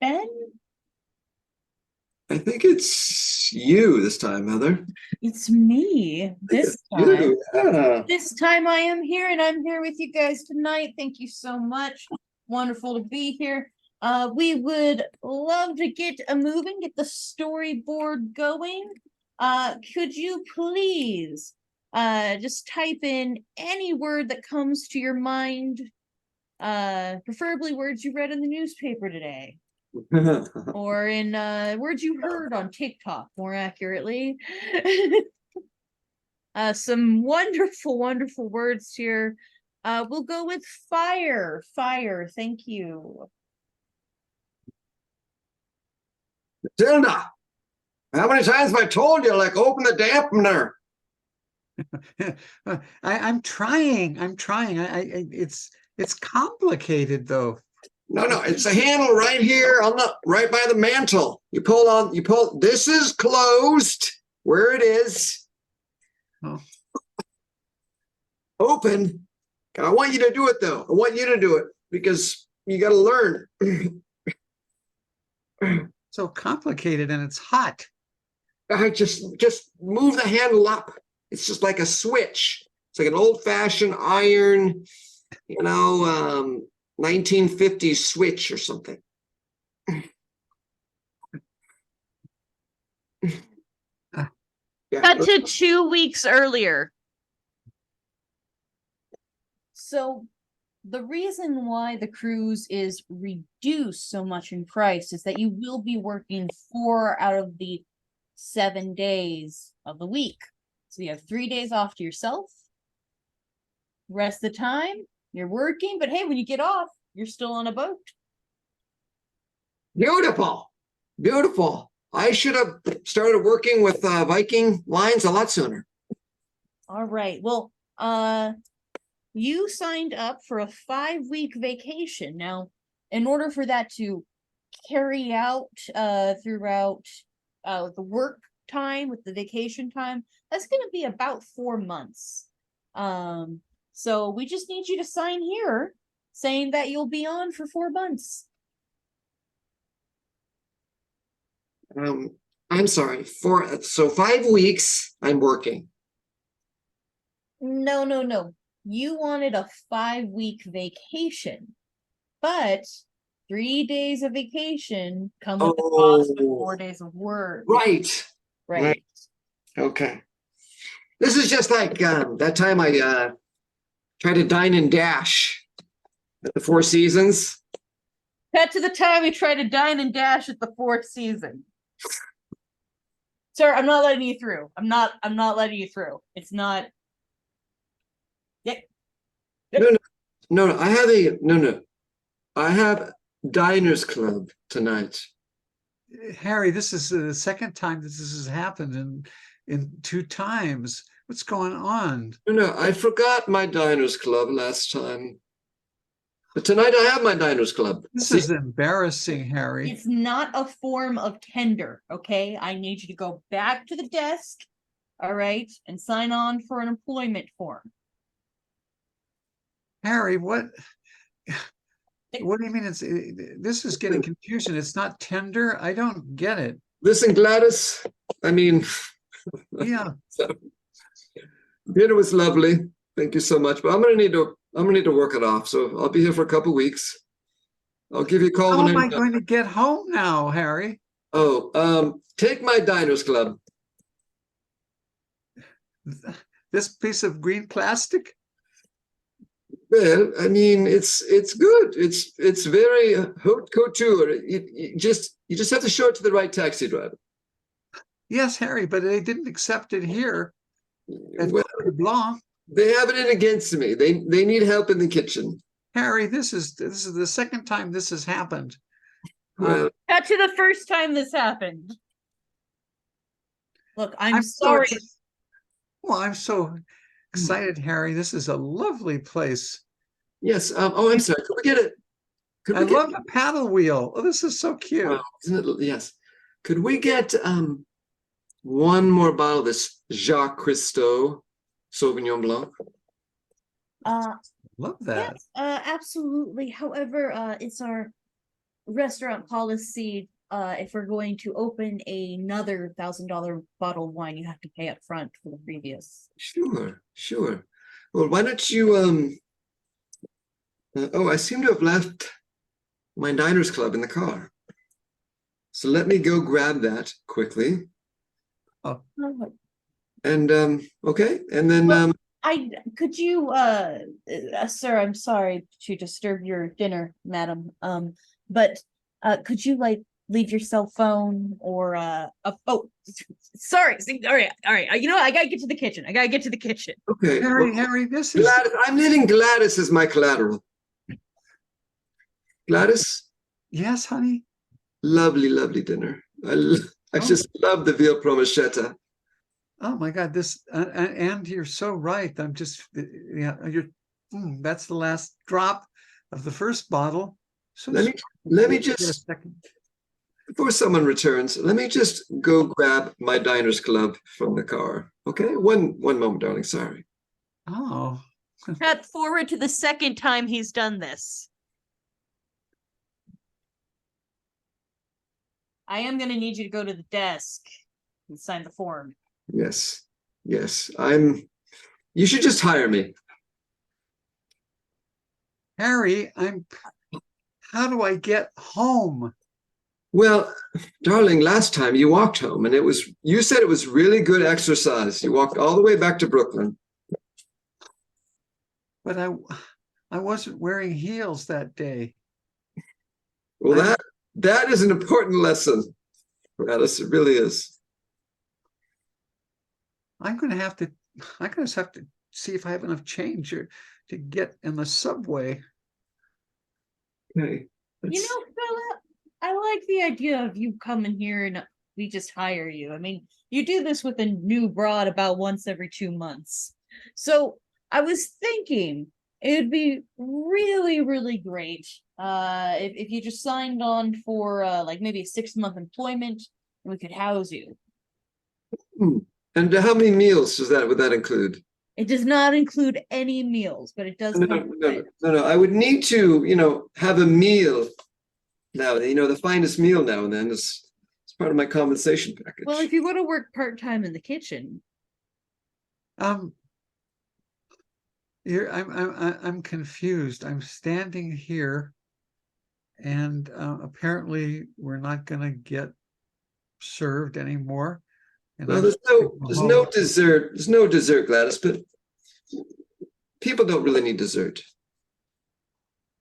Ben? I think it's you this time, Heather. It's me this time. You, yeah. This time I am here and I'm here with you guys tonight. Thank you so much. Wonderful to be here. We would love to get a moving, get the storyboard going. Could you please just type in any word that comes to your mind, preferably words you read in the newspaper today, or in words you heard on TikTok, more accurately. Some wonderful, wonderful words here. We'll go with fire. Fire. Thank you. Matilda, how many times have I told you, like, open the dampener? I'm trying. It's complicated though. No, it's a handle right here on the right by the mantle. You pull. This is closed where it is. Oh. Open. I want you to do it though. I want you to do it because you got to learn. So complicated and it's hot. I just move the handle up. It's just like a switch. It's like an old-fashioned iron, 1950s switch or something. Yeah. Cut to 2 weeks earlier. So the reason why the cruise is reduced so much in price is that you will be working 4 out of the 7 days of the week. So you have 3 days off to yourself. Rest of the time, you're working, but hey, when you get off, you're still on a boat. Beautiful. Beautiful. I should have started working with Viking lines a lot sooner. All right. Well, you signed up for a 5-week vacation. Now, in order for that to carry out throughout the work time with the vacation time, that's going to be about 4 months. So we just need you to sign here saying that you'll be on for 4 months. I'm sorry. So 5 weeks I'm working. No. You wanted a 5-week vacation, but 3 days of vacation come with the cost of 4 days of work. Right. Okay. This is just like that time I tried to dine and dash at the Four Seasons. Cut to the time we tried to dine and dash at the Fourth Season. Sir, I'm not letting you through. I'm not letting you through. It's not. Yeah. No. I have Diners Club tonight. Harry, this is the second time that this has happened in 2 times. What's going on? No, I forgot my Diners Club last time. But tonight I have my Diners Club. This is embarrassing, Harry. It's not a form of tender, okay? I need you to go back to the desk, all right, and sign on for an employment form. Harry, what do you mean? This is getting confusing. It's not tender. I don't get it. Listen, Gladys. I mean, yeah. Dinner was lovely. Thank you so much. But I'm gonna need to work it off. So I'll be here for a couple weeks. I'll give you a call. How am I going to get home now, Harry? Oh, take my Diners Club. This piece of green plastic? Well, I mean, it's good. It's very haute couture. You just have to show it to the right taxi driver. Yes, Harry, but they didn't accept it here at Coeur Blanc. They have it in against me. They need help in the kitchen. Harry, this is the second time this has happened. Well, cut to the first time this happened. Look, I'm sorry. I'm so excited, Harry. This is a lovely place. Yes. I'm sorry. Could we get it? I love the paddle wheel. Oh, this is so cute. Wow, isn't it? Yes. Could we get one more bottle of this Jacques Cousteau Sauvignon Blanc? Love that. Yes, absolutely. However, it's our restaurant policy, if we're going to open another $1,000 bottle of wine, you have to pay up front for the previous. Sure, sure. Well, why don't you, oh, I seem to have left my Diners Club in the car. So let me go grab that quickly. And, okay, and then, Well, could you, sir, I'm sorry to disturb your dinner, madam, but, could you like leave your cell phone or, oh, sorry, all right, you know what, I gotta get to the kitchen, okay. Harry, well, Harry, this is, Gladys, I'm needing Gladys as my collateral. Gladys, yes, honey? lovely, lovely dinner. I Oh. just love the veal promoshetta. Oh my God, this, and you're so right. I'm just, yeah, that's the last drop of the first bottle. So Let me wait a just, second. before someone returns, let me just go grab my Diners Club from the car. Okay, one moment, darling, sorry. Oh, Cut forward to the second time he's done this. I am gonna need you to go to the desk and sign the form. Yes, yes, you should just hire me. Harry, how do I get home? Well, darling, last time you walked home and you said it was really good exercise. You walked all the way back to Brooklyn. But I wasn't wearing heels that day. Well, that is an important lesson, Alice. It really is. I'm gonna have to see if I have enough change to get in the subway. Okay. You know, Philip, I like the idea of you coming here and we just hire you. I mean, you do this with a new broad about once every 2 months. So I was thinking it would be really, really great if you just signed on for like maybe a 6-month employment and we could house you. And how many meals would that include? It does not include any meals, but it does. No. I would need to, have a meal now. The finest meal now and then is part of my compensation package. Well, if you go to work part-time in the kitchen. I'm confused. I'm standing here, and apparently we're not going to get served anymore. And well, there's no dessert. There's no dessert, Gladys. But people don't really need dessert.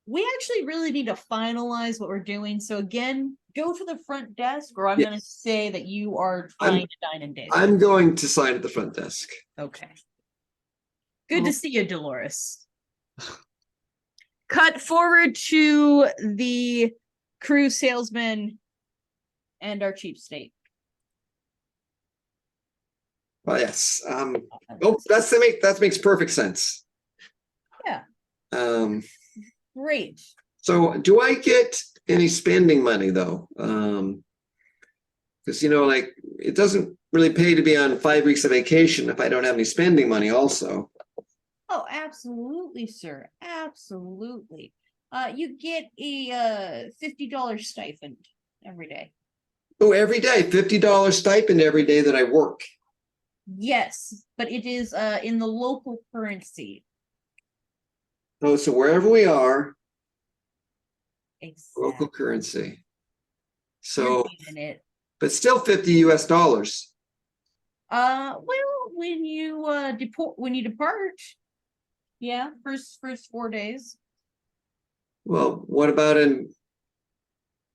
We actually really need to finalize what we're doing. So again, go to the front desk, or I'm going to say that you are trying to dine in days. I'm going to sign at the front desk. Okay. Good to see you, Dolores. Cut forward to the crew salesman and our chief state. Well, yes. That makes perfect sense. Yeah. Great. So do I get any spending money though? Because it doesn't really pay to be on 5 weeks of vacation if I don't have any spending money also. Oh, absolutely, sir. Absolutely. You get a $50 stipend every day. Oh, every day, $50 stipend every day that I work. Yes, but it is in the local currency. Oh, so wherever we are, Exactly. local currency. So, it. but still $50 US. Well, when you depart, yeah, first 4 days. Well, what about in,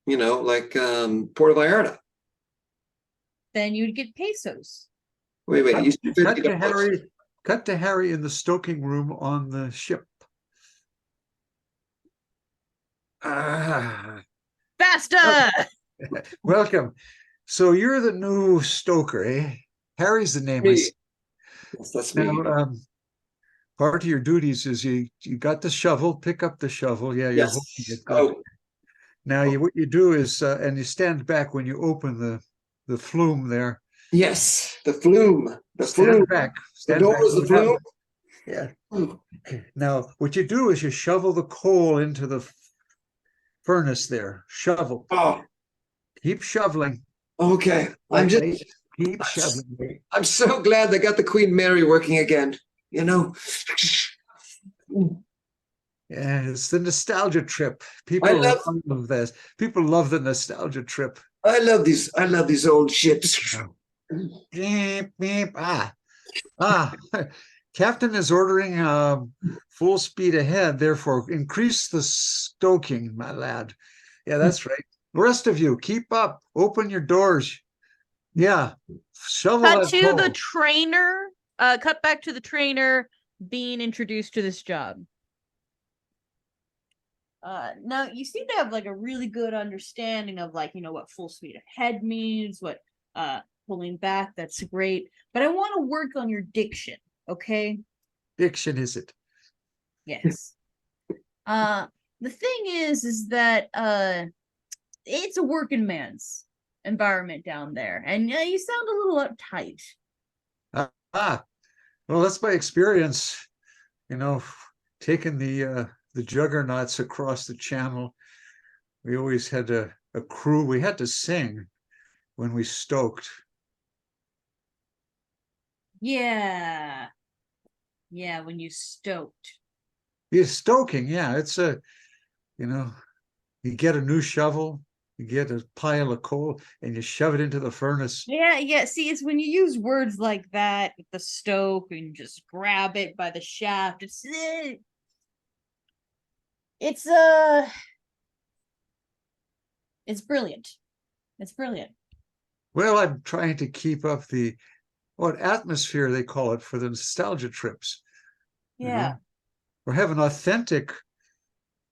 Puerto Vallarta? Then you'd get pesos. Wait, you said $50. Cut to Harry in the stoking room on the ship. Faster! Welcome. So you're the new stoker, eh? Harry's the name. Yes, that's me. Now, part of your duties is you got the shovel, pick up the shovel. Yeah, you're holding it. Good. Now what you do is, and you stand back when you open the flume there. Yes, the flume. Stand back. The door is the flume. Yeah. Now, what you do is you shovel the coal into the furnace there. Shovel. Oh, Keep shoveling. okay. I'm just, Mate. Keep shoveling. Mate. I'm so glad they got the Queen Mary working again. You know, Yeah, it's the nostalgia trip. I People love, love this. People love the nostalgia trip. I love these old ships. Beep, beep, Captain is ordering full speed ahead, therefore increase the stoking, my lad. Yeah, that's right. The rest of you, keep up. Open your doors. Yeah. Shovel Cut that to the coal. trainer, cut back to the trainer being introduced to this job. Now you seem to have like a really good understanding of like, what full speed ahead means, what pulling back, that's great. But I want to work on your diction, okay? Diction, is it? Yes. The thing is that it's a working man's environment down there, and you sound a little uptight. Well, that's my experience, taking the juggernauts across the channel. We always had a crew. We had to sing when we stoked. Yeah. Yeah, when you stoked. Yeah, stoking, yeah. It's you get a new shovel, you get a pile of coal, and you shove it into the furnace. Yeah. See, it's when you use words like that, the stoke, and just grab it by the shaft. It's brilliant. It's brilliant. Well, I'm trying to keep up what atmosphere they call it for the nostalgia trips. Yeah. Or have an authentic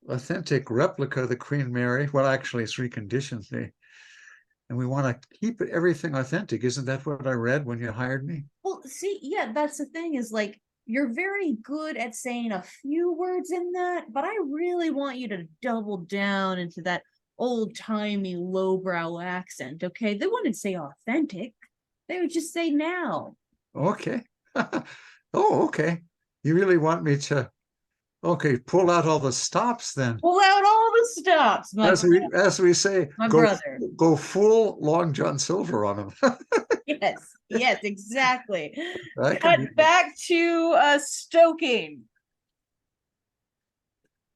replica of the Queen Mary. Well, actually, it's reconditioned, and we want to keep everything authentic. Isn't that what I read when you hired me? Well, see, yeah, that's the thing is like you're very good at saying a few words in that, but I really want you to double down into that old-timey lowbrow accent, okay? They wouldn't say authentic. They would just say now. Okay. Oh, okay. You really want me to, okay, pull out all the stops then. Pull out all the stops, As we say, my brother. Go full Long John Silver on them. Yes, exactly. That Cut can be- back to stoking.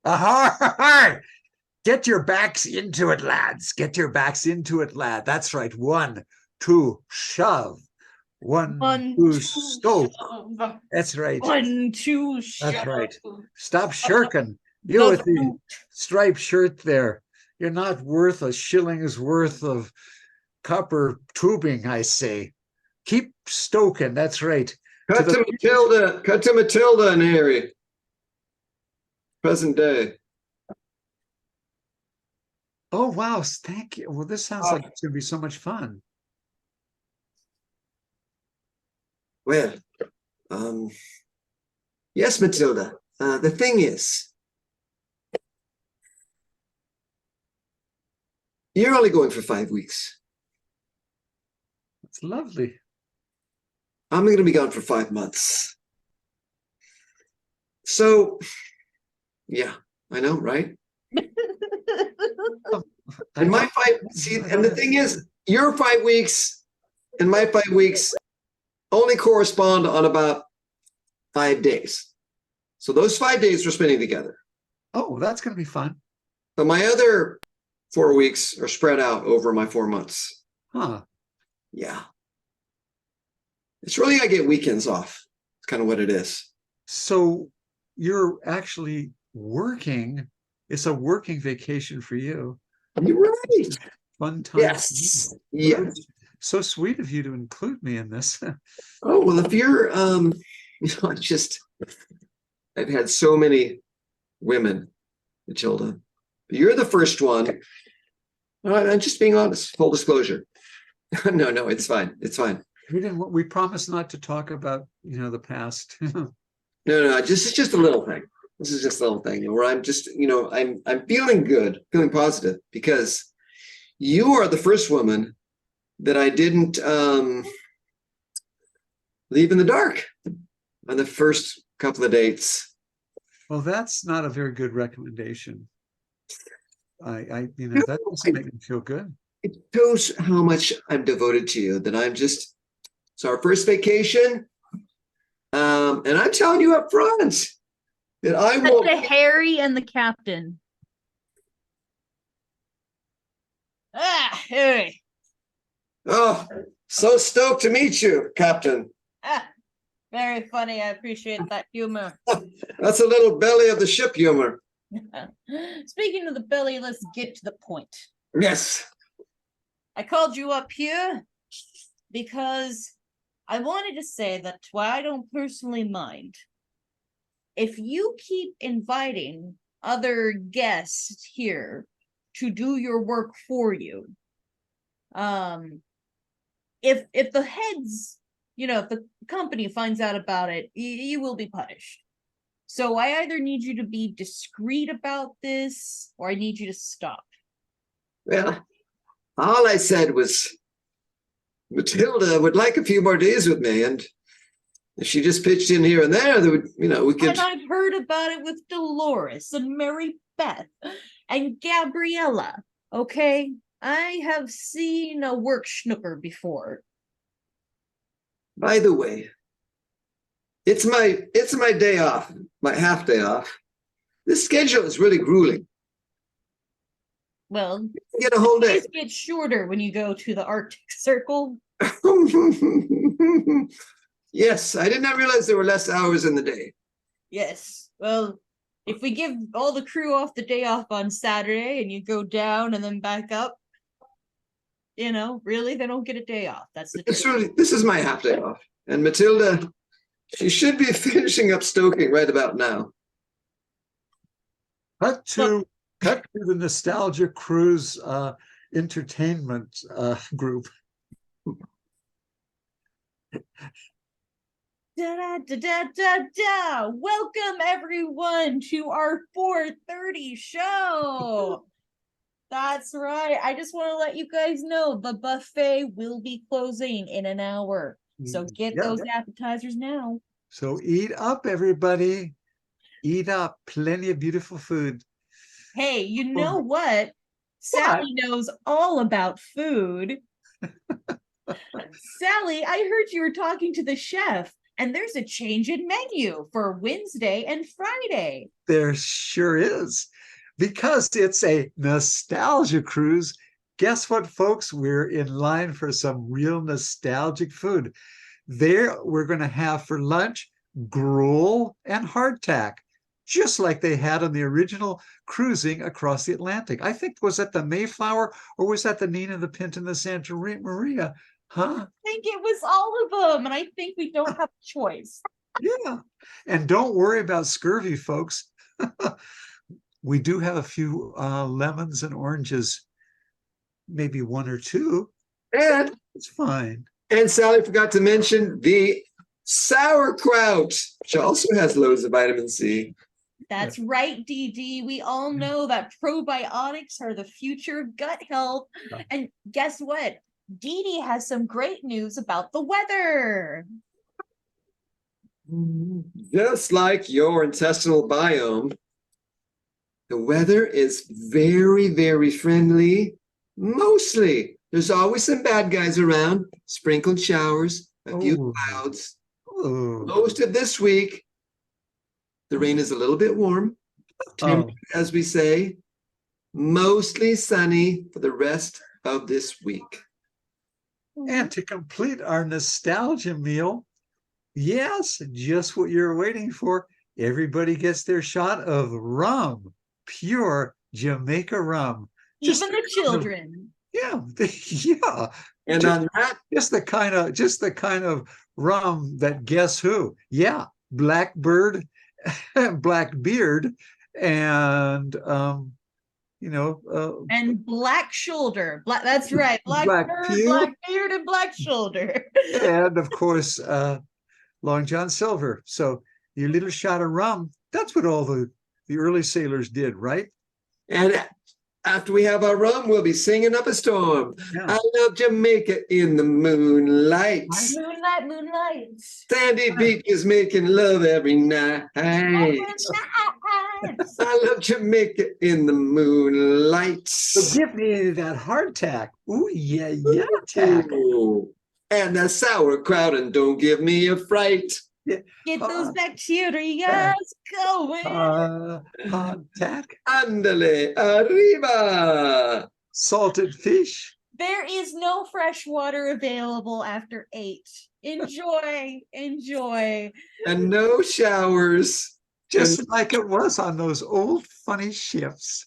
Aha! Get your backs into it, lads. Get your backs into it, lad. That's right. 1, 2, shove. 1, 2, stoke. Shove. That's right. 1, 2, shove. That's right. Stop shirking. You with the striped shirt there. You're not worth a shilling's worth of copper tubing, I say. Keep stoking. That's right. Cut to Matilda and Harry. Present day. Oh, wow. Thank you. Well, this sounds like it's going to be so much fun. Well, yes, Matilda. The thing is, you're only going for 5 weeks. It's lovely. I'm going to be gone for 5 months. So, yeah, I know, right? And my 5, see, and the thing is, your 5 weeks and my 5 weeks only correspond on about 5 days. So those 5 days we're spending together. Oh, that's going to be fun. But my other 4 weeks are spread out over my 4 months. Huh. Yeah. It's really, I get weekends off. It's kind of what it is. So you're actually working. It's a working vacation for you. You're right. Fun time. Yes. Yes. So sweet of you to include me in this. Oh, well, if you're, I've had so many women, Matilda. You're the first one. I'm just being honest, full disclosure. No, it's fine. It's fine. We promised not to talk about, the past. No, this is just a little thing. This is just a little thing where I'm just, I'm feeling good, feeling positive because you are the first woman that I didn't leave in the dark on the first couple of dates. Well, that's not a very good recommendation. That doesn't make me feel good. It shows how much I'm devoted to you, that it's our first vacation. And I'm telling you up front that I That's won't. the Harry and the captain. Harry. Oh, so stoked to meet you, Captain. Very funny. I appreciate that humor. That's a little belly of the ship humor. Speaking of the belly, let's get to the point. Yes. I called you up here because I wanted to say that while I don't personally mind, if you keep inviting other guests here to do your work for you, if the heads, if the company finds out about it, you will be punished. So I either need you to be discreet about this, or I need you to stop. Well, all I said was Matilda would like a few more days with me, and if she just pitched in here and there, we could. And I've heard about it with Dolores and Mary Beth and Gabriella. Okay, I have seen a work schnooker before. By the way, it's my day off, my half day off. This schedule is really grueling. Well, You get a whole day. days get shorter when you go to the Arctic Circle. Yes, I did not realize there were less hours in the day. Yes. Well, if we give all the crew off the day off on Saturday and you go down and then back up, really, they don't get a day off. That's the truth. This is my half day off. And Matilda, she should be finishing up stoking right about now. Cut to the Nostalgia Cruise entertainment group. Welcome everyone to our 4:30 show. That's right. I just want to let you guys know the buffet will be closing in an hour. So get those appetizers now. So eat up, everybody. Eat up. Plenty of beautiful food. Hey, you know what? Sally knows all about food. Sally, I heard you were talking to the chef, and there's a change in menu for Wednesday and Friday. There sure is. Because it's a nostalgia cruise. Guess what, folks? We're in line for some real nostalgic food. There, we're going to have for lunch gruel and hardtack, just like they had on the original cruising across the Atlantic. I think, was that the Mayflower, or was that the Nina, the Pinta, and the Santa Maria? Huh? I think it was all of them, and I think we don't have a choice. Yeah. And don't worry about scurvy, folks. We do have a few lemons and oranges, maybe one or two. And it's fine. And Sally forgot to mention the sauerkraut, which also has loads of vitamin C. That's right, DD. We all know that probiotics are the future of gut health. And guess what? Dee has some great news about the weather. Just like your intestinal biome, the weather is very, very friendly. Mostly. There's always some bad guys around, sprinkled showers, a few clouds. Most of this week, the rain is a little bit warm, as we say, mostly sunny for the rest of this week. And to complete our nostalgia meal, yes, just what you're waiting for, everybody gets their shot of rum, pure Jamaica rum. Even the children. Yeah, yeah. And on that, just the kind of rum that, guess who? Yeah, Blackbird, Blackbeard, and and Black Shoulder. That's right. Blackbird, Blackbeard, and Black Shoulder. And of course, Long John Silver. So your little shot of rum, that's what all the early sailors did, right? And after we have our rum, we'll be singing up a storm. Yeah. I love Jamaica in the moonlight. Moonlight. Sandy Beach is making love every night. Yes. I love Jamaica in the moonlight. So give me that hardtack. Ooh, yeah, yeah, tack. Ooh. And the sauerkraut, and don't give me a fright. Get those Uh, bacteria going. Hardtack. Andale arriba. Salted fish. There is no fresh water available after 8. Enjoy, enjoy. And no showers. Just like it was on those old funny ships.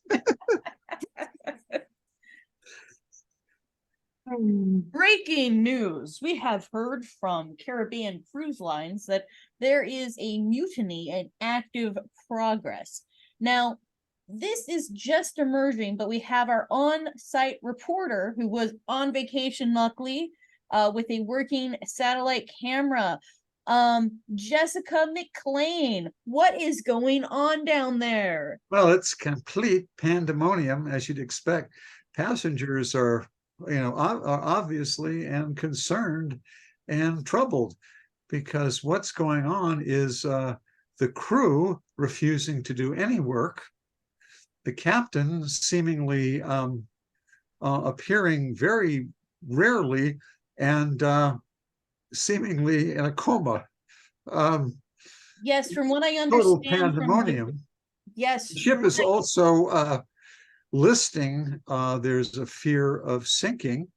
Breaking news. We have heard from Caribbean Cruise Lines that there is a mutiny in active progress. Now, this is just emerging, but we have our on-site reporter who was on vacation, luckily, with a working satellite camera. Jessica McLean, what is going on down there? Well, it's complete pandemonium, as you'd expect. Passengers are, are obviously and concerned and troubled because what's going on is the crew refusing to do any work, the captain seemingly appearing very rarely and seemingly in a coma. Yes, from what I Total understand, pandemonium. yes, The ship is also listing. There's a fear of sinking.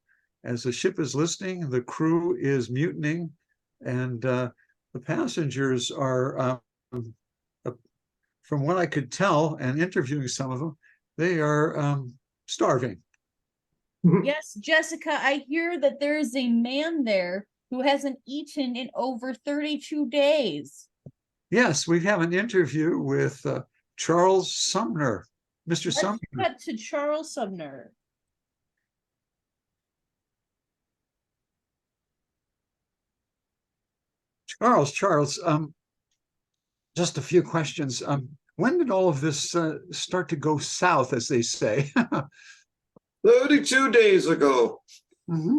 As the ship is listing, the crew is mutinying, and the passengers are, from what I could tell and interviewing some of them, they are starving. Yes, Jessica, I hear that there's a man there who hasn't eaten in over 32 days. Yes, we have an interview with Charles Sumner. Mr. Let's Sumner. cut to Charles Sumner. Charles, just a few questions. When did all of this start to go south, as they say? 32 days ago. Mm-hmm.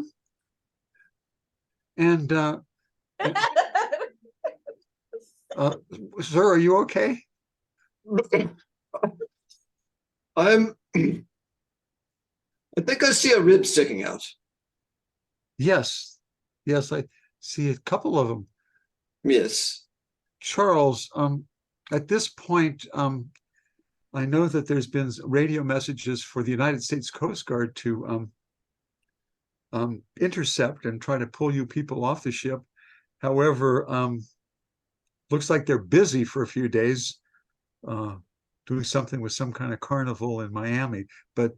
And sir, are you okay? I think I see a rib sticking out. Yes, I see a couple of them. Yes. Charles, at this point, I know that there's been radio messages for the United States Coast Guard to intercept and try to pull you people off the ship. However, looks like they're busy for a few days doing something with some kind of carnival in Miami, but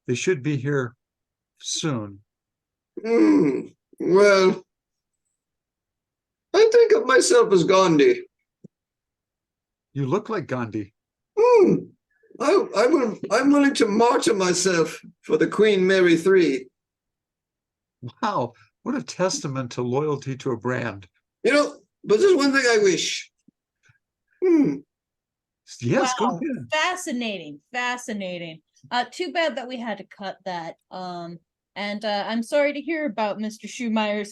they should be here soon. Well, I think of myself as Gandhi. You look like Gandhi. I'm willing to martyr myself for the Queen Mary III. Wow, what a testament to loyalty to a brand. But there's one thing I wish. Yes, wow. go ahead. Fascinating. Too bad that we had to cut that. And I'm sorry to hear about Mr. Schumeyer's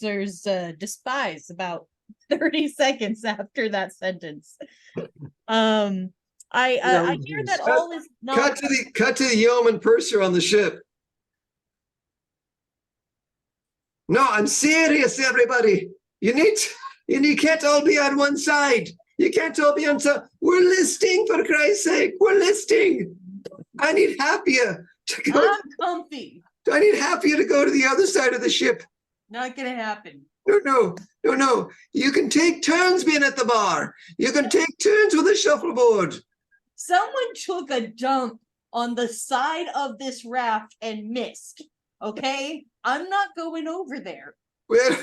despise about 30 seconds after that sentence. I hear that all is not cut to the yeoman purser on the ship. No, I'm serious, everybody. You can't all be on one side. You can't all be on side. We're listing, for Christ's sake. We're listing. I need half of you to go. I'm comfy. I need half of you to go to the other side of the ship. Not gonna happen. No. You can take turns being at the bar. You can take turns with a shuffleboard. Someone took a dump on the side of this raft and missed. Okay? I'm not going over there. Well,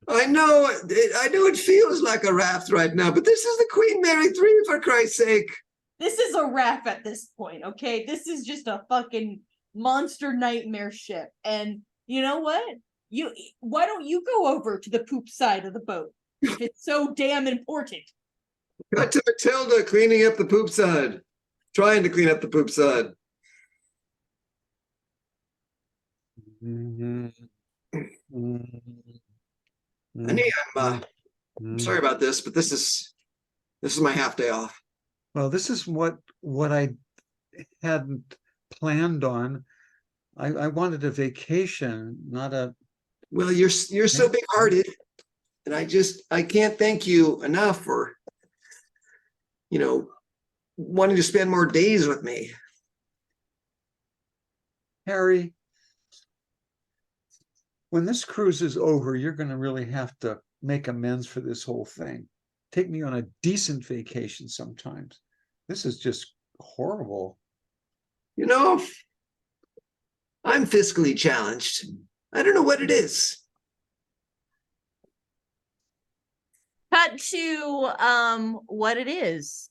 I know it feels like a raft right now, but this is the Queen Mary III, for Christ's sake. This is a raft at this point, okay? This is just a fucking monster nightmare ship. And you know what? Why don't you go over to the poop side of the boat if it's so damn important? Got to Matilda cleaning up the poop side. Trying to clean up the poop side. Honey, I'm sorry about this, but this is my half day off. Well, this is what I hadn't planned on. I wanted a vacation, not a. Well, you're so big-hearted, and I can't thank you enough for, wanting to spend more days with me. Harry, when this cruise is over, you're going to really have to make amends for this whole thing. Take me on a decent vacation sometimes. This is just horrible. I'm fiscally challenged. I don't know what it is. Cut to what it is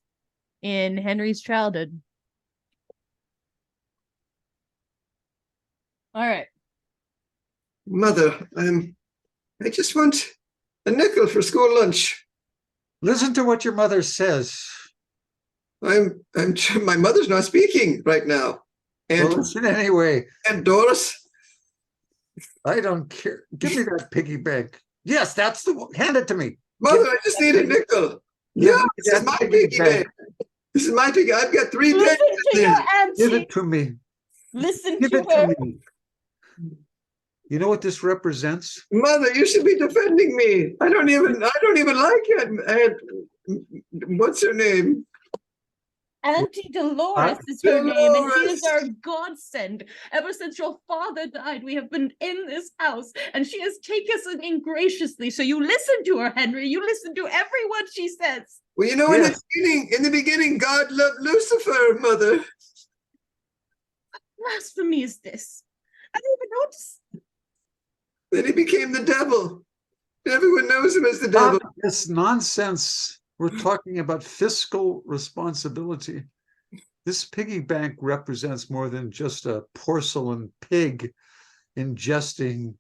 in Henry's childhood. All right. Mother, I just want a nickel for school lunch. Listen to what your mother says. My mother's not speaking right now. And Well, listen anyway. and Doris, I don't care. Give me that piggy bank. Yes, that's the one. Hand it to me. Mother, I just need a nickel. Yeah, this is my piggy bank. This is my piggy. I've got 3 Listen pennies to in your there. Give auntie. it to me. Listen Give to it her. to me. You know what this represents? Mother, you should be defending me. I don't even like it. What's her name? Auntie Dolores is her name, and she is Dolores. our godsend. Ever since your father died, we have been in this house, and she has taken us in graciously. So you listen to her, Henry. You listen to every word she says. Well, Yes. in the beginning, God loved Lucifer, Mother. Blasphemy is this? I don't even notice. Then he became the devil. Everyone knows him as the devil. Stop this nonsense. We're talking about fiscal responsibility. This piggy bank represents more than just a porcelain pig ingesting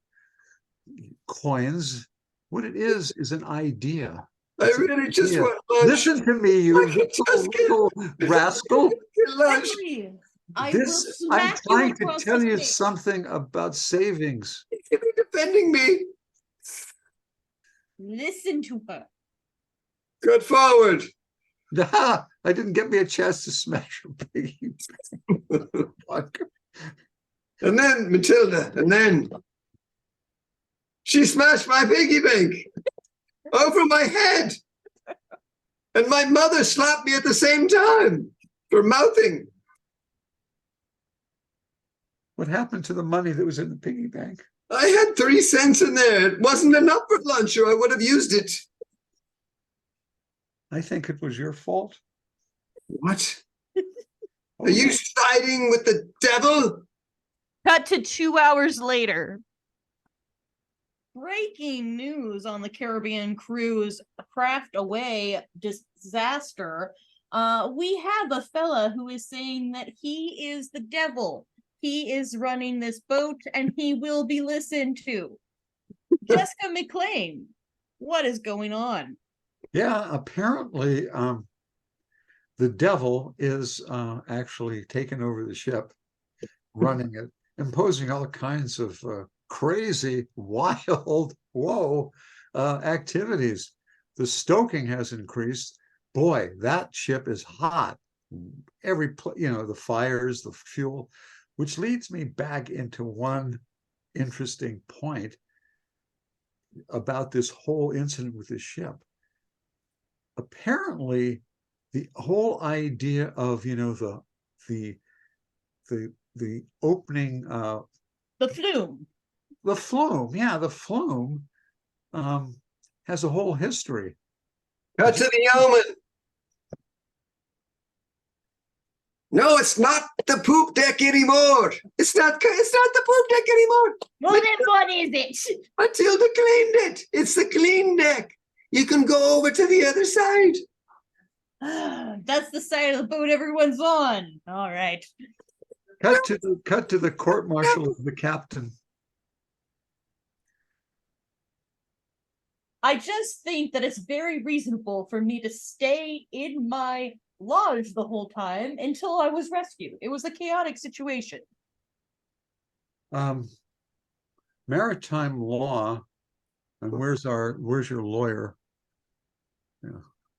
coins. What it is an idea. I really just Yeah. want lunch. Listen to me, you I can just get- little rascal. Get lunch. Henry, I This, will I'm smack you trying to across tell the you face. something about savings. You should be defending me. Listen to her. Good forward. I didn't get me a chance to smash your piggy bank. And then Matilda, and then she smashed my piggy bank over my head. And my mother slapped me at the same time for mouthing. What happened to the money that was in the piggy bank? I had 3 cents in there. It wasn't enough for lunch, or I would have used it. I think it was your fault. What? Are you siding with the devil? Cut to 2 hours later. Breaking news on the Caribbean cruise Craft Away disaster. We have a fella who is saying that he is the devil. He is running this boat and he will be listened to. Jessica McLean, what is going on? Yeah, apparently the devil is actually taking over the ship, running it, imposing all kinds of crazy, wild, activities. The stoking has increased. Boy, that ship is hot. The fires, the fuel, which leads me back into one interesting point about this whole incident with the ship. Apparently, the whole idea of the opening The flume. the flume has a whole history. Cut to the yeoman. No, it's not the poop deck anymore. It's not the poop deck anymore. Well, then what is it? Matilda cleaned it. It's the clean deck. You can go over to the other side. That's the side of the boat everyone's on. All right. Cut to the court martial of the captain. I just think that it's very reasonable for me to stay in my lodge the whole time until I was rescued. It was a chaotic situation. Maritime law, and where's your lawyer? Yeah,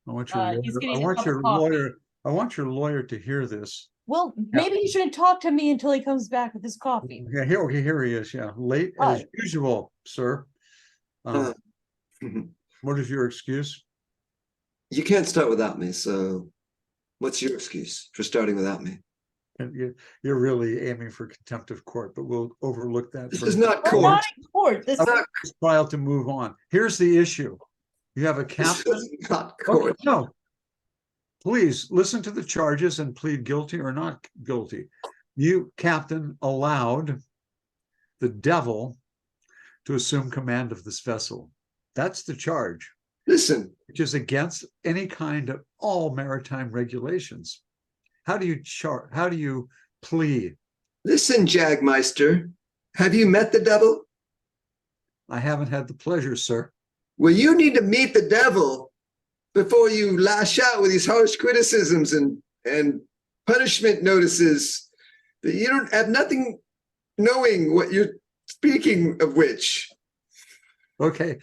I want your He's lawyer. getting I a want cup your of coffee. lawyer. I want your lawyer to hear this. Well, maybe he shouldn't talk to me until he comes back with his coffee. Yeah, here he is. Yeah, late as Hi. usual, sir. Uh, What is your excuse? You can't start without me, so what's your excuse for starting without me? And you're really aiming for contempt of court, but we'll overlook that. This for is not We're court. not in court. This I is want this trial to move on. Here's the issue. You have a This captain. is not Okay, court. no. Please listen to the charges and plead guilty or not guilty. You, captain, allowed the devil to assume command of this vessel. That's the charge, Listen, which is against any kind of all maritime regulations. How do you plead? listen, Jagmeister. Have you met the devil? I haven't had the pleasure, sir. Well, you need to meet the devil before you lash out with these harsh criticisms and punishment notices that you don't have nothing knowing what you're speaking of which. Okay,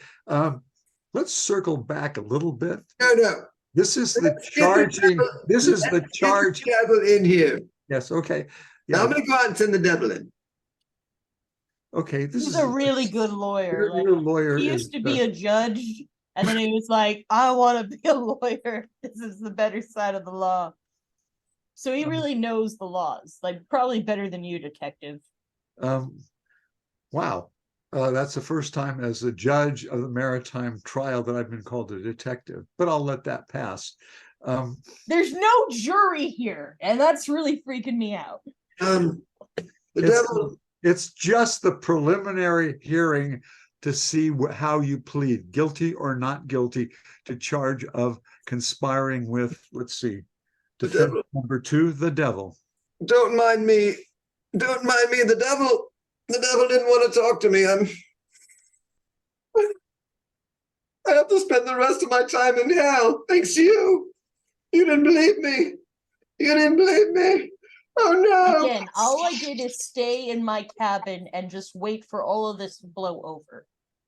let's circle back a little bit. No. This is the Let's get the charging. devil- This is the Let's charge. get the devil in here. Yes. Okay. Now Yeah. I'm going to go out and send the devil in. Okay. This he's is a really good lawyer. Like, your lawyer. he used to be a judge, and then he was like, I want to be a lawyer. This is the better side of the law. So he really knows the laws, like probably better than you, detective. Wow. That's the first time as a judge of the maritime trial that I've been called a detective, but I'll let that pass. There's no jury here, and that's really freaking me out. The It's, devil. it's just the preliminary hearing to see how you plead, guilty or not guilty, to charge of conspiring with, let's see, The defendant devil. number 2, the devil. Don't mind me. Don't mind me. The devil didn't want to talk to me. I have to spend the rest of my time in hell. Thanks to you. You didn't believe me. You didn't believe me. Oh no. Again, all I did is stay in my cabin and just wait for all of this to blow over.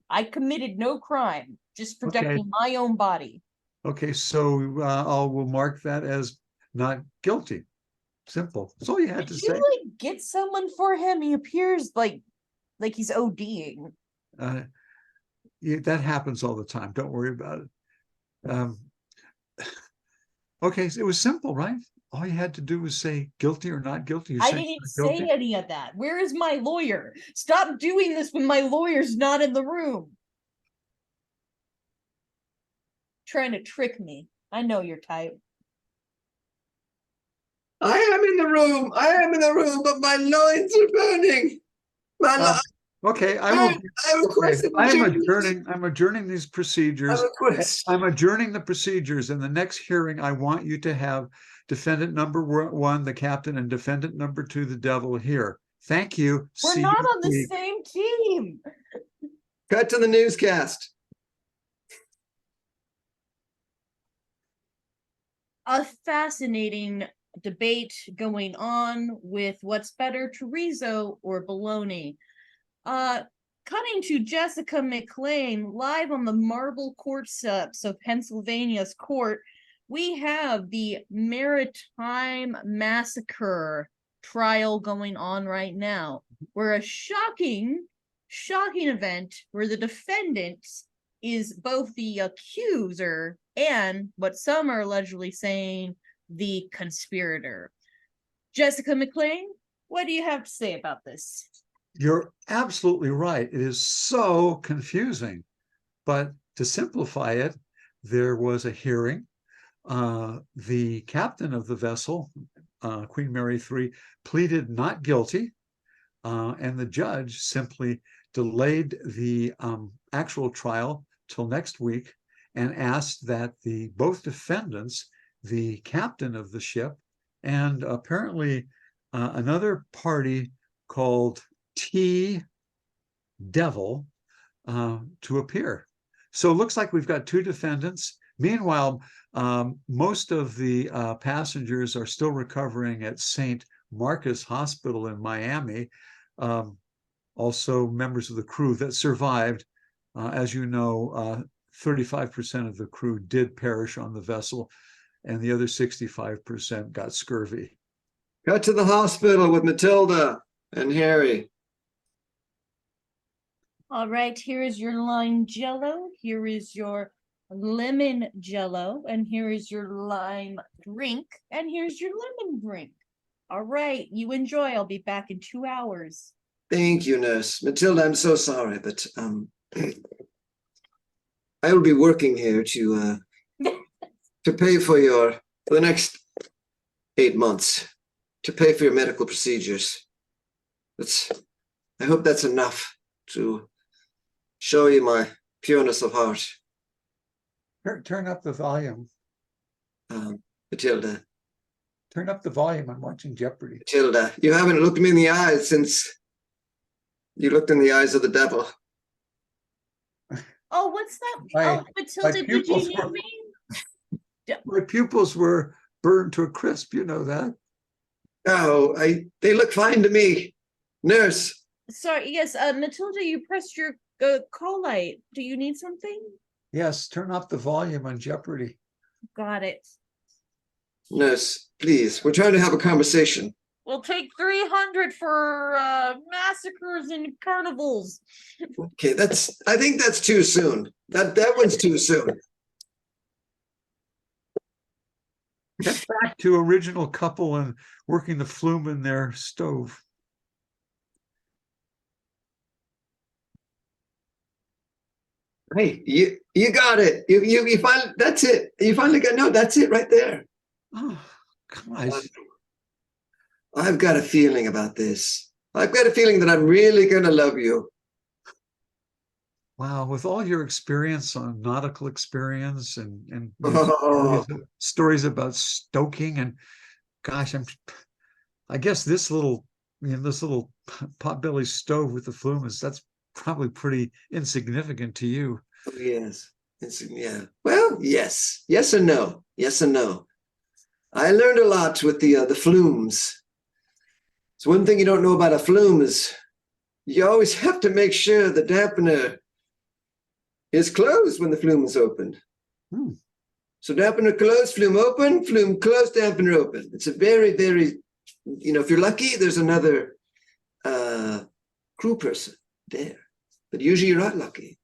I committed no crime, just protecting my own body. Okay, so we'll mark that as not guilty. Simple. That's all you had to Did say. you like get someone for him? He appears like he's ODing. That happens all the time. Don't worry about it. Okay, so it was simple, right? All you had to do was say guilty or not guilty. I didn't say any of that. Where is my lawyer? Stop doing this when my lawyer's not in the room. Trying to trick me. I know your type. I am in the room. I am in the room, but my loins are burning. Okay, I request I'm adjourning these procedures. I request. I'm adjourning the procedures. In the next hearing, I want you to have defendant number 1, the captain, and defendant number 2, the devil, here. Thank you. We're See not you on the week. same team. Cut to the newscast. A fascinating debate going on with what's better, chorizo or bologna. Cutting to Jessica McLean live on the marble court steps of Pennsylvania's court. We have the Maritime Massacre trial going on right now, where a shocking event where the defendant is both the accuser and what some are allegedly saying the conspirator. Jessica McLean, what do you have to say about this? You're absolutely right. It is so confusing. But to simplify it, there was a hearing. The captain of the vessel, Queen Mary III, pleaded not guilty, and the judge simply delayed the actual trial till next week and asked that both defendants, the captain of the ship and apparently another party called T Devil, to appear. So it looks like we've got 2 defendants. Meanwhile, most of the passengers are still recovering at St. Marcus Hospital in Miami. Also, members of the crew that survived. As you know, 35% of the crew did perish on the vessel. and the other 65% got scurvy. Got to the hospital with Matilda and Harry. All right, here is your lime jello. Here is your lemon jello. And here is your lime drink. And here's your lemon drink. All right, you enjoy. I'll be back in 2 hours. Thank you, nurse. Matilda, I'm so sorry, but I will be working here to pay for the next 8 months, to pay for your medical procedures. I hope that's enough to show you my pureness of heart. Turn up the volume. Matilda, Turn up the volume. I'm watching Jeopardy. Matilda, you haven't looked me in the eyes since you looked in the eyes of the devil. Oh, what's that? My- Oh, Matilda, did you pupils need were- me? My pupils were burned to a crisp. You know that. Oh, they look fine to me. Nurse, Sorry, yes, Matilda, you pressed your call light. Do you need something? Yes, turn up the volume on Jeopardy. Got it. nurse, please. We're trying to have a conversation. We'll take 300 for massacres and carnivals. Okay, I think that's too soon. That one's too soon. Get back to original couple and working the flume in their stove. Hey, you got it. You finally, that's it. You finally got, no, that's it right there. Oh, gosh. I've got a feeling about this. I've got a feeling that I'm really going to love you. Wow, with all your experience on nautical experience and Oh, stories about stoking, and gosh, I guess this little potbelly stove with the flume that's probably pretty insignificant to you. yes. Yeah. Well, yes. Yes and no. Yes and no. I learned a lot with the flumes. So one thing you don't know about a flume is you always have to make sure the dampener is closed when the flume is opened. Hmm. So dampener closed, flume open, flume closed, dampener open. It's a very, very, if you're lucky, there's another crew person there. But usually you're not lucky.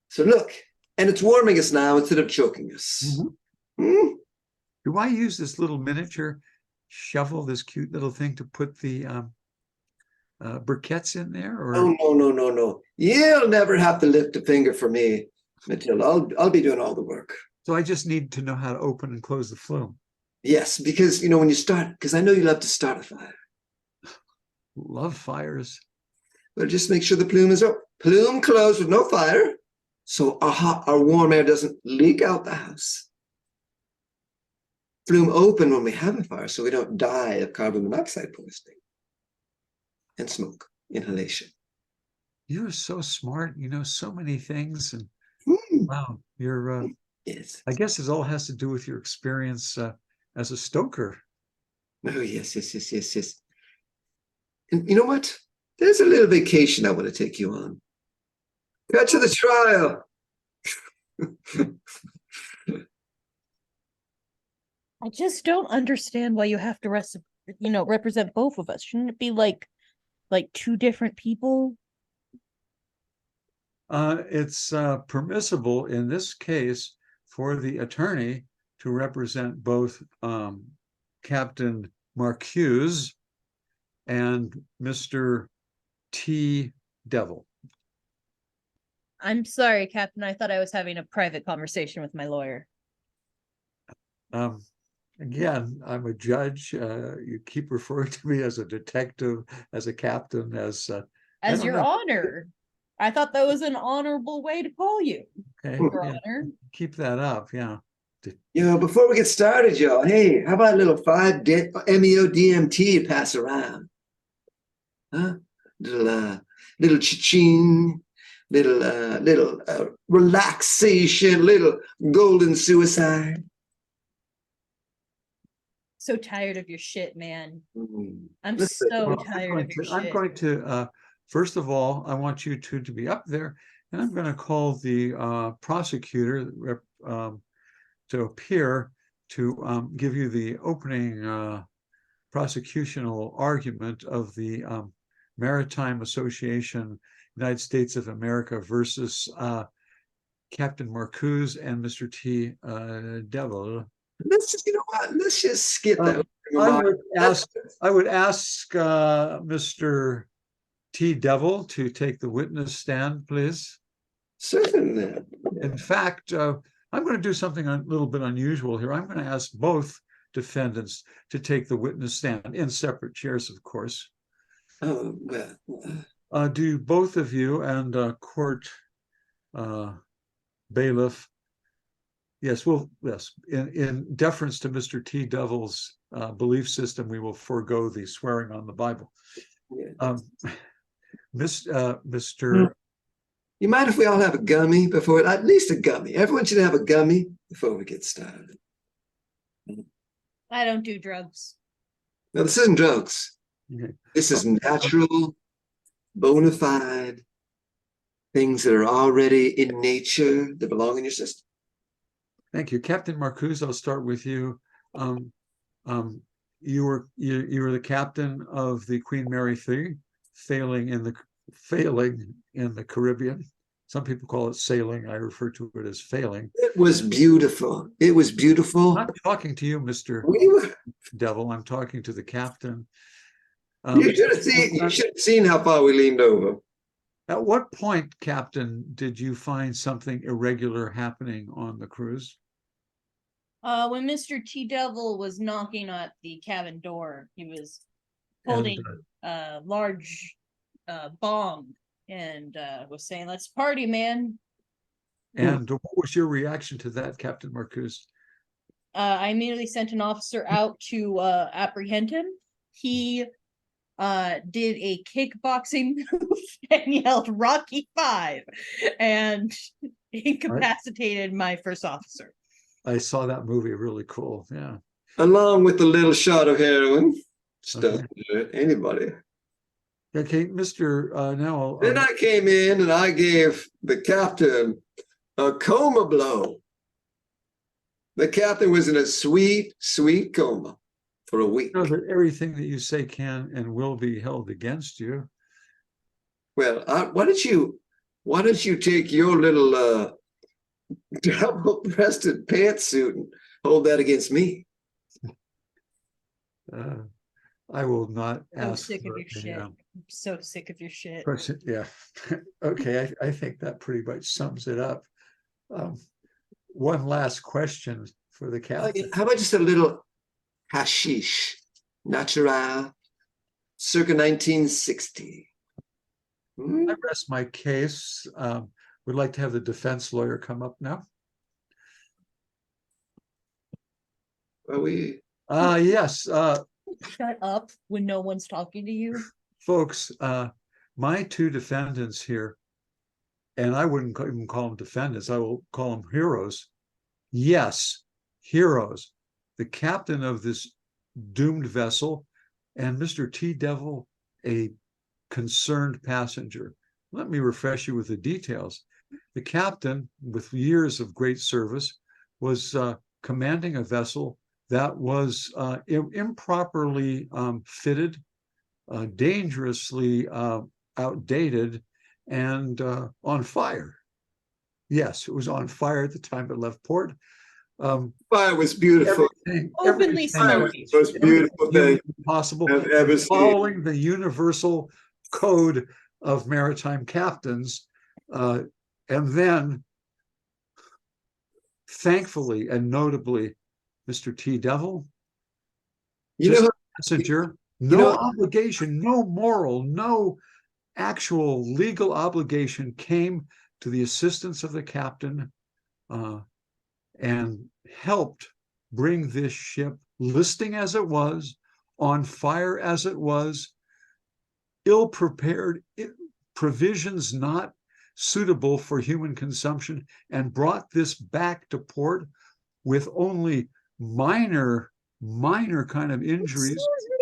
So look, and it's warming us now instead of choking us. Mm-hmm. Do I use this little miniature shovel, this cute little thing, to put the briquettes in there? Or Oh, no. You'll never have to lift a finger for me, Matilda. I'll be doing all the work. so I just need to know how to open and close the flume. Yes, because, when you start, because I know you love to start a fire. Love fires. But just make sure the plume is open. Plume closed with no fire, so our warm air doesn't leak out the house. Plume open when we have a fire, so we don't die of carbon monoxide poisoning and smoke inhalation. You're so smart. You know so many things, and wow, you're. Yes. I guess it all has to do with your experience as a stoker. Oh, yes. And you know what? There's a little vacation I want to take you on. Cut to the trial. I just don't understand why you have to represent both of us. Shouldn't it be like two different people? It's permissible in this case for the attorney to represent both Captain Marcuse and Mr. T. Devil. I'm sorry, Captain. I thought I was having a private conversation with my lawyer. Again, I'm a judge. You keep referring to me as a detective, as a captain, as Your honor. I thought that was an honorable way to call you. Okay, Your yeah, honor. keep that up. Yeah. Before we get started, y'all, hey, how about a little 5-MeO DMT to pass around? Huh? Little cha-ching, little relaxation, little golden suicide. So tired of your shit, man. I'm Listen, so tired of your shit. I'm going to first of all, I want you two to be up there, and I'm going to call the prosecutor to appear, to give you the opening prosecutional argument of the Maritime Association, United States of America versus Captain Marcuse and Mr. T. Devil. Let's just, you know what? Let's just skip that. I would ask Mr. T. Devil to take the witness stand, please. Certainly. In fact, I'm going to do something a little bit unusual here. I'm going to ask both defendants to take the witness stand in separate chairs, of course. Oh, well. Do both of you and court bailiff, yes, in deference to Mr. T. Devil's belief system, we will forego the swearing on the Bible. Mr. You mind if we all have a gummy before, at least a gummy? Everyone should have a gummy before we get started. I don't do drugs. No, this isn't drugs. Okay. This is natural, bona fide things that are already in nature that belong in your system. Thank you, Captain Marcuse. I'll start with you. You were the captain of the Queen Mary 3, failing in the Caribbean. Some people call it sailing. I refer to it as failing. It was beautiful. It was beautiful. I'm not talking to you, Mr. Devil. I'm talking to the captain. You should have seen how far we leaned over. At what point, Captain, did you find something irregular happening on the cruise? When Mr. T. Devil was knocking at the cabin door, he was holding a large bomb and was saying, "Let's party, man." And what was your reaction to that, Captain Marcuse? I immediately sent an officer out to apprehend him. He did a kickboxing move and yelled Rocky 5 and incapacitated my first officer. I saw that movie, really cool. Yeah. Along with the little shot of heroin. Stuff Okay. Anybody. Okay, Mr. Now. Then I came in and I gave the captain a coma blow. The captain was in a sweet, sweet coma for a week. know that everything that you say can and will be held against you. Well, why don't you take your little double-breasted pantsuit and hold that against me? I will not ask. I'm sick of your shit. I'm so sick of your shit. Yeah. Okay, I think that pretty much sums it up. One last question for the captain. How about just a little hashish, natural, circa 1960? I rest my case. Would like to have the defense lawyer come up now. Are we? Yes. Shut up when no one's talking to you. Folks, my two defendants here, and I wouldn't even call them defendants, I will call them heroes. Yes, heroes. The captain of this doomed vessel and Mr. T. Devil, a concerned passenger. Let me refresh you with the details. The captain, with years of great service, was commanding a vessel that was improperly fitted, dangerously outdated, and on fire. Yes, it was on fire at the time it left port. Fire was beautiful. Openly smoky. The most beautiful thing possible. I've ever seen. Following the universal code of maritime captains, and then, thankfully and notably, Mr. T. Devil, passenger, no obligation, no moral, no actual legal obligation came to the assistance of the captain and helped bring this ship, listing as it was, on fire as it was, ill-prepared, provisions not suitable for human consumption, and brought this back to port with only minor kind of injuries.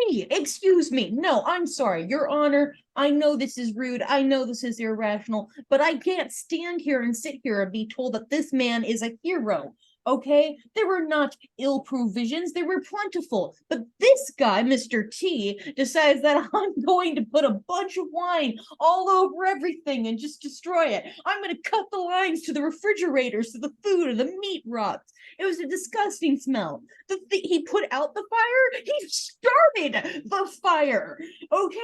Excuse me. No, I'm sorry, Your Honor. I know this is rude. I know this is irrational, but I can't stand here and sit here and be told that this man is a hero Okay, there were not ill provisions, they were plentiful. But this guy, Mr. T, decides that I'm going to put a bunch of wine all over everything and just destroy it. I'm going to cut the lines to the refrigerators so the food and the meat rots. It was a disgusting smell. He put out the fire, he started the fire. Okay,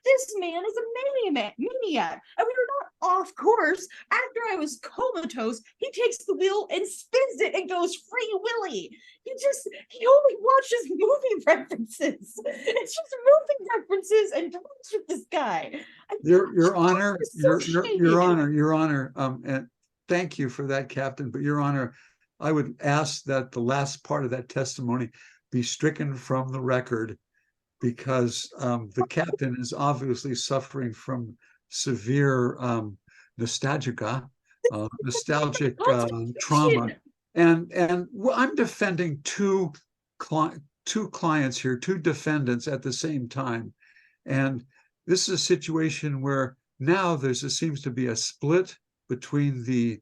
this man is a maniac. And we were not off course. After I was comatose, he takes the wheel and spins it and goes free willy. He only watches movie references. It's just movie references and talks with this guy. Your Honor, so Your Honor, and thank you for that, Captain. But Your Honor, I would ask that the last part of that testimony be stricken from the record, because the captain is obviously suffering from severe nostalgic trauma. And I'm defending two clients here, two defendants at the same time. And this is a situation where now seems to be a split between the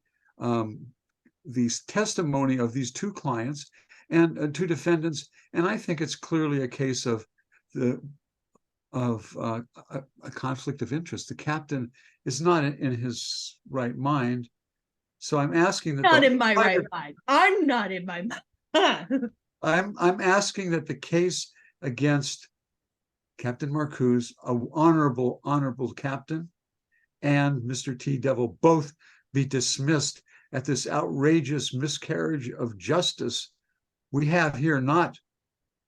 testimony of these two clients and two defendants. And I think it's clearly a case of a conflict of interest. The captain is not in his right mind. So I'm asking that not in my right mind. I'm not in my mind. I'm asking that the case against Captain Marcoux, an honorable captain, and Mr. T. Devil both be dismissed at this outrageous miscarriage of justice. We have here not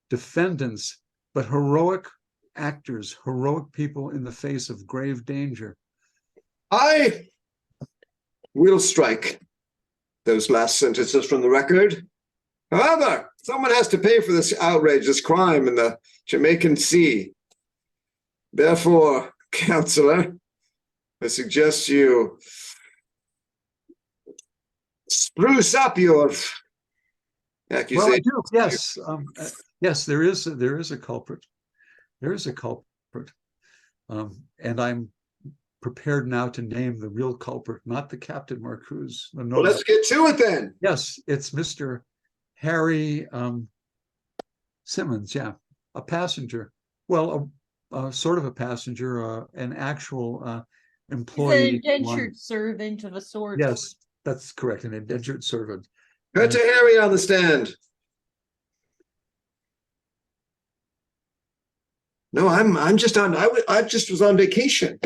defendants, but heroic actors, heroic people in the face of grave danger. I will strike those last sentences from the record. However, someone has to pay for this outrage, this crime in the Jamaican Sea. Therefore, Counselor, I suggest you spruce up your accusation. Well, yes, there is a culprit. There is a culprit, and I'm prepared now to name the real culprit, not the Captain Marcoux. Well, let's get to it then. Yes, it's Mr. Harry Simmons. Yeah, a passenger. Well, sort of a passenger, an actual employee. He's an indentured servant of a sort. Yes, that's correct, an indentured servant. Cut to Harry on the stand. No, I'm just on. I just was on vacation.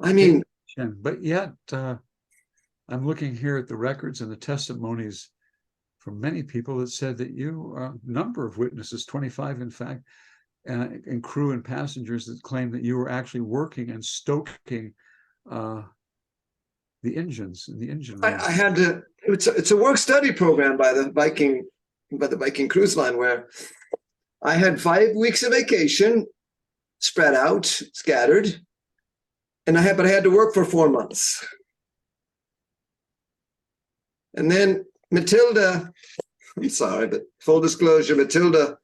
I mean, but yet I'm looking here at the records and the testimonies from many people that said that a number of witnesses, 25 in fact, and crew and passengers that claim that you were actually working and stoking the engines in the engine room. I had to. It's a work study program by the Viking Cruise Line, where I had 5 weeks of vacation spread out, scattered, and I had to work for 4 months. And then Matilda, I'm sorry, but full disclosure, Matilda,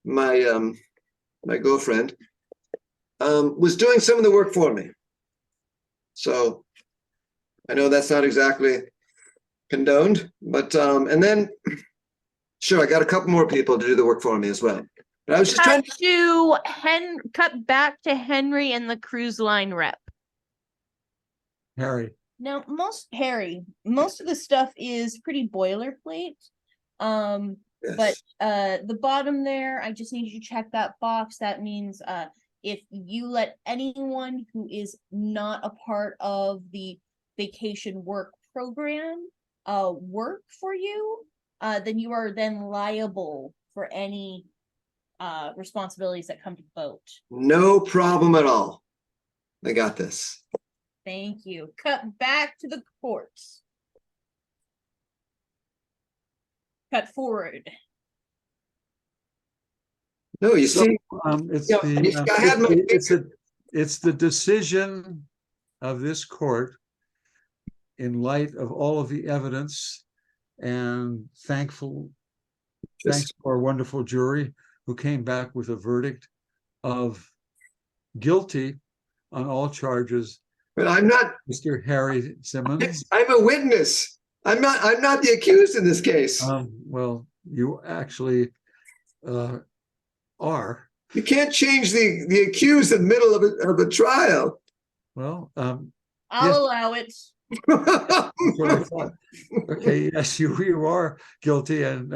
my girlfriend, was doing some of the work for me. So I know that's not exactly condoned, but and then sure, I got a couple more people to do the work for me as well. But I was just trying to cut back to Henry and the cruise line rep. Harry. Now, most of the stuff is pretty boilerplate. Yes. But the bottom there, I just need you to check that box. That means if you let anyone who is not a part of the vacation work program work for you, then you are then liable for any responsibilities that come to the boat. No problem at all. I got this. Thank you. Cut back to the courts. Cut forward. No, you see, It's Yeah, I had my- it's the decision of this court in light of all of the evidence, and thanks to our wonderful jury who came back with a verdict of guilty on all charges But I'm not, Mr. Harry Simmons. I'm a witness. I'm not the accused in this case. Well, you actually are. You can't change the accused in the middle of a trial. Well, I'll Yes. allow it. that's what I thought. Okay, yes, you are guilty, and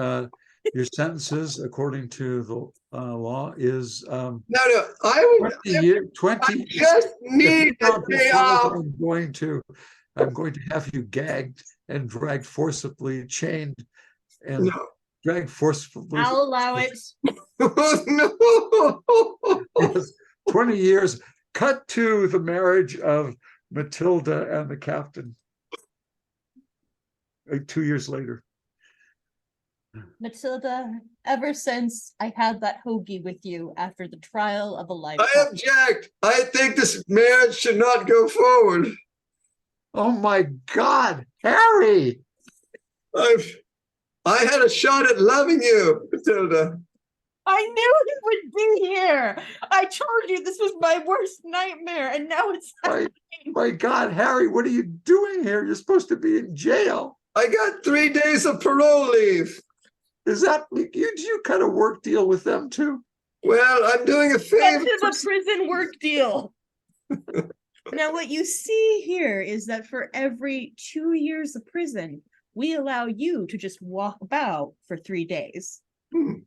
your sentences, according to the law, is No, I 20 just need a Don't day disclose, off. I'm going to have you gagged and dragged forcibly, chained and No. dragged forcibly. I'll allow it. No. Yes, 20 years. Cut to the marriage of Matilda and the captain. 2 years later. Matilda, ever since I had that hoagie with you after the trial of a I lifetime, object. I think this marriage should not go forward. Oh my God, Harry! I had a shot at loving you, Matilda. I knew he would be here. I told you this was my worst nightmare, and now it's My God, Harry, what are you doing here? You're supposed to be in jail. I got 3 days of parole leave. Is that you kind of work deal with them too? Well, I'm doing a That's favor. a prison work deal. Now, what you see here is that for every 2 years of prison, we allow you to just walk about for 3 days. Hmm.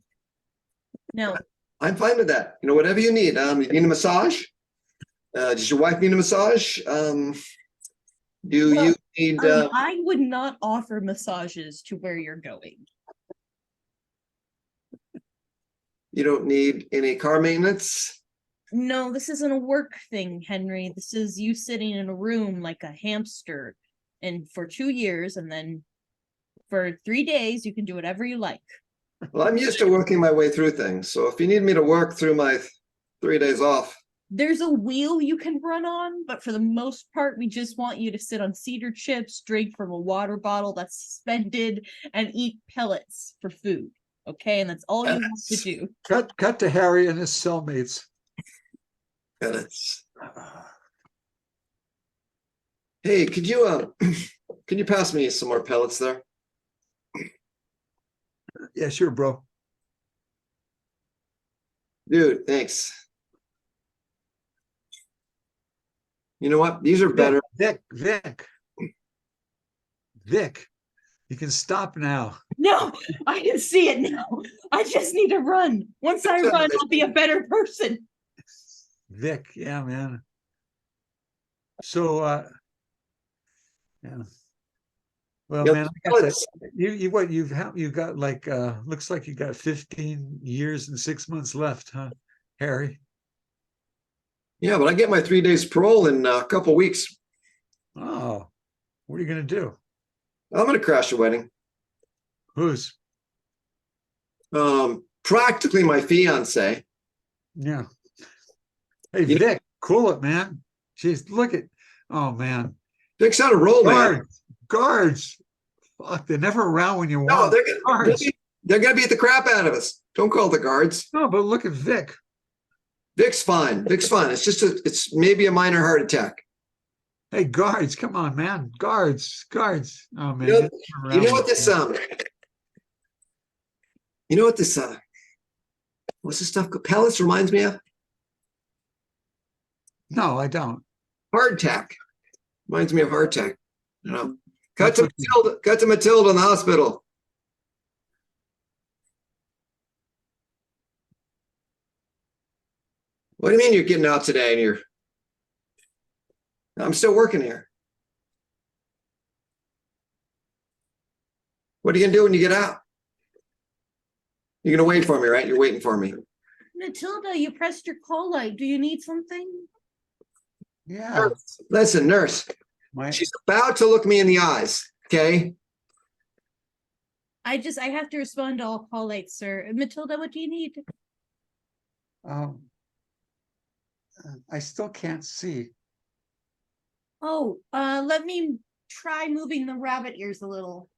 Now, I'm fine with that. You know, whatever you need. You need a massage? Does your wife need a massage? Do Well, you need? I would not offer massages to where you're going. You don't need any car maintenance? No, this isn't a work thing, Henry. This is you sitting in a room like a hamster, and for 2 years, and then for 3 days, you can do whatever you like. Well, I'm used to working my way through things. So if you need me to work through my 3 days off, There's a wheel you can run on, but for the most part, we just want you to sit on cedar chips, drink from a water bottle that's suspended, and eat pellets for food. Okay, and that's all you have to do. Cut to Harry and his cellmates. pellets. Hey, could you can you pass me some more pellets there? Yeah, sure, bro. Dude, thanks. You know what? These are better. Vic, you can stop now. No, I can see it now. I just need to run. Once I run, I'll be a better person. Vic, yeah, man. So, yeah. Well, Yeah, man, I got that. pellets. You've got like looks like you got 15 years and 6 months left, huh, Harry? Yeah, but I get my 3 days parole in a couple weeks. Oh, what are you gonna do? I'm gonna crash a wedding. Whose? Practically my fiance. Yeah. Hey, You know- Vic, cool it, man. Jeez, look at, oh man. Vic's on a roll, man. Guards. Fuck, they're never around when you No, want. Guards. they're gonna beat the crap out of us. Don't call the guards. No, but look at Vic. Vic's fine. Vic's fine. It's just it's maybe a minor heart attack. Hey, guards, come on, man. Guards. Oh man. You know- get You know around. what this you know what this what's this stuff called? Pellets reminds me of? No, I don't. Hardtack. Reminds me of hardtack. You know. Cut That's to what- Matilda, cut to Matilda in the hospital. What do you mean you're getting out today and you're I'm still working here. What are you gonna do when you get out? You're gonna wait for me, right? You're waiting for me. Matilda, you pressed your call light. Do you need something? Yeah. Listen, nurse, My, she's about to look me in the eyes, okay? I have to respond to all call lights, sir. Matilda, what do you need? I still can't see. Oh, let me try moving the rabbit ears a little.